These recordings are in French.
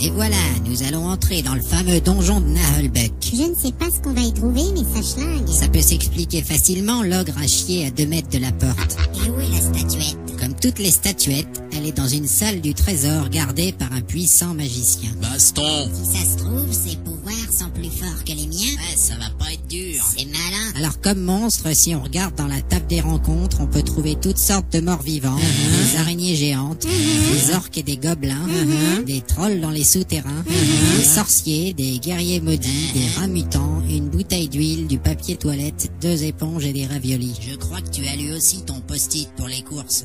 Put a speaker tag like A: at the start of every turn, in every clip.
A: Et voilà, nous allons entrer dans le fameux donjon de Naheulbeuk.
B: Je ne sais pas ce qu'on va y trouver, mais ça schlingue.
A: Ça peut s'expliquer facilement, l'ogre a chié à 2 mètres de la porte.
B: Et où est la statuette?
A: Comme toutes les statuettes, elle est dans une salle du trésor gardée par un puissant magicien.
C: Baston!
B: Si ça se trouve, ses pouvoirs sont plus forts que les miens.
C: Ouais, ça va pas être dur.
B: C'est malin.
A: Alors comme monstre, si on regarde dans la table des rencontres, on peut trouver toutes sortes de morts vivants, des araignées géantes, des orques et des gobelins, des trolls dans les souterrains, des sorciers, des guerriers maudits, des rats mutants, une bouteille d'huile, du papier toilette, 2 éponges et des raviolis.
C: Je crois que tu as lu aussi ton post-it pour les courses.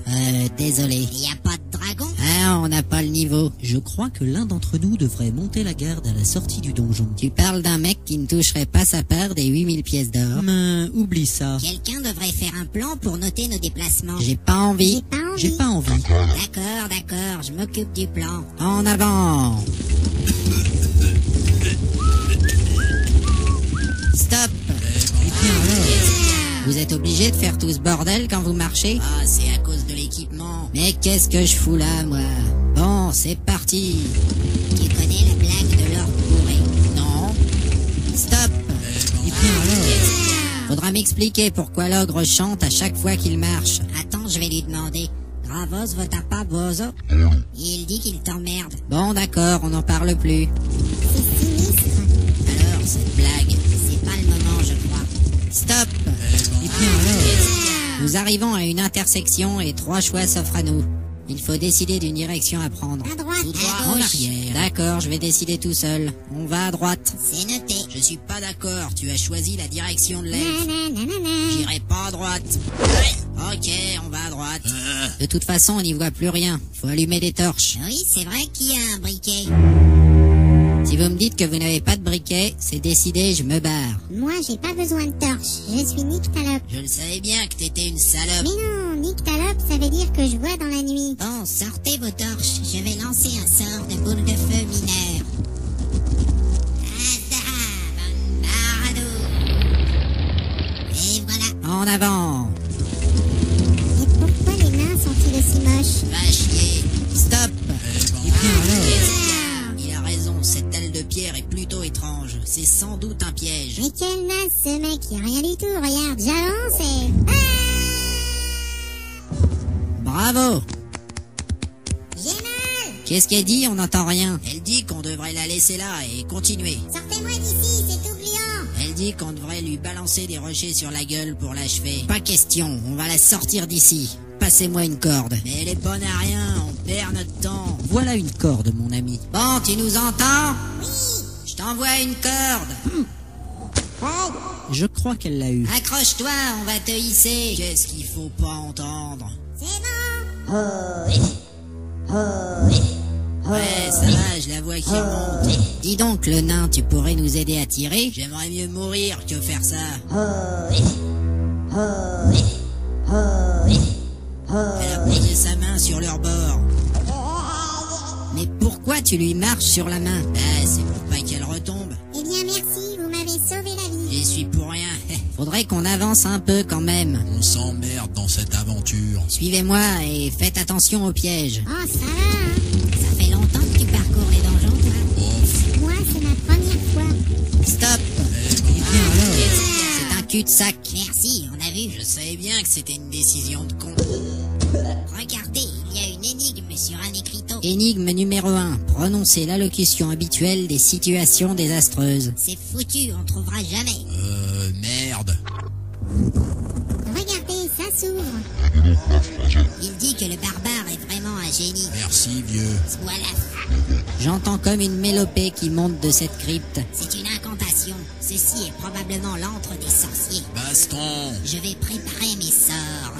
A: Désolé.
B: Il y a pas de dragon?
A: Ah, on n'a pas le niveau.
D: Je crois que l'un d'entre nous devrait monter la garde à la sortie du donjon.
A: Tu parles d'un mec qui ne toucherait pas sa part des 8000 pièces d'or.
D: Oublie ça.
B: Quelqu'un devrait faire un plan pour noter nos déplacements.
A: J'ai pas envie.
D: J'ai pas envie.
B: D'accord, je m'occupe du plan.
A: En avant. Stop. Vous êtes obligé de faire tout ce bordel quand vous marchez?
C: Ah, c'est à cause de l'équipement.
A: Mais qu'est-ce que je fous là, moi? Bon, c'est parti.
B: Tu connais la blague de l'or bourré?
A: Non. Stop. Faudra m'expliquer pourquoi l'ogre chante à chaque fois qu'il marche.
B: Attends, je vais lui demander. Gravos vota pas bozo? Il dit qu'il t'emmerde.
A: Bon, d'accord, on n'en parle plus.
B: C'est sinistre.
A: Alors, cette blague.
B: C'est pas le moment, je crois.
A: Stop. Nous arrivons à une intersection et 3 choix s'offrent à nous. Il faut décider d'une direction à prendre.
B: À droite,
C: Tout droit,
B: à
C: en
B: gauche.
C: arrière.
A: D'accord, je vais décider tout seul. On va à droite.
B: C'est noté.
C: Je suis pas d'accord, tu as choisi la direction de l'elfe.
B: Nananana.
C: J'irai pas à droite. Ok, on va à droite.
A: De toute façon, on n'y voit plus rien. Faut allumer des torches.
B: Oui, c'est vrai qu'il y a un briquet.
A: Si vous me dites que vous n'avez pas de briquet, c'est décidé, je me barre.
B: Moi, j'ai pas besoin de torche. Je suis Nyctalope.
C: Je le savais bien que t'étais une salope.
B: Mais non, Nyctalope, ça veut dire que je vois dans la nuit. Bon, sortez vos torches. Je vais lancer un sort de boule de feu mineur. Et voilà.
A: En avant.
B: Et pourquoi les nains sont-ils aussi moches?
C: Va chier.
A: Stop.
C: Il a raison, cette aile de pierre est plutôt étrange. C'est sans doute un piège.
B: Mais quel naze ce mec, y a rien du tout. Regarde, j'avance et...
A: Bravo.
B: J'ai mal.
A: Qu'est-ce qu'elle dit? On n'entend rien.
C: Elle dit qu'on devrait la laisser là et continuer.
B: Sortez-moi d'ici, c'est oubliant.
C: Elle dit qu'on devrait lui balancer des rochers sur la gueule pour l'achever.
A: Pas question, on va la sortir d'ici. Passez-moi une corde.
C: Mais elle est bonne à rien, on perd notre temps.
D: Voilà une corde, mon ami.
A: Bon, tu nous entends? Oui. Je t'envoie une corde.
D: Je crois qu'elle l'a eu.
A: Accroche-toi, on va te hisser.
C: Qu'est-ce qu'il faut pas entendre?
B: C'est bon.
C: Ouais, ça va, je la vois qui monte.
A: Dis donc, le nain, tu pourrais nous aider à tirer?
C: J'aimerais mieux mourir que faire ça. Elle a posé sa main sur leur bord.
A: Mais pourquoi tu lui marches sur la main?
C: Ah, c'est pour pas qu'elle retombe.
B: Eh bien, merci, vous m'avez sauvé la vie.
C: J'y suis pour rien.
A: Faudrait qu'on avance un peu quand même.
E: On s'emmerde dans cette aventure.
A: Suivez-moi et faites attention aux pièges.
B: Oh, ça va, hein. Ça fait longtemps que tu parcours les donjons, toi.
E: Ouf.
B: Moi, c'est ma première fois.
A: Stop. C'est un cul-de-sac.
B: Merci, on a vu.
C: Je savais bien que c'était une décision de con.
B: Regardez, il y a une énigme sur un écriteau.
A: Énigme numéro 1. Prononcez l'allocution habituelle des situations désastreuses.
B: C'est foutu, on trouvera jamais.
E: Merde.
B: Regardez, ça s'ouvre. Il dit que le barbare est vraiment un génie.
E: Merci, vieux.
B: Voilà,
A: J'entends comme une mélopée qui monte de cette crypte.
B: c'est une incantation. Ceci est probablement l'antre des sorciers.
E: Baston.
B: Je vais préparer mes sorts.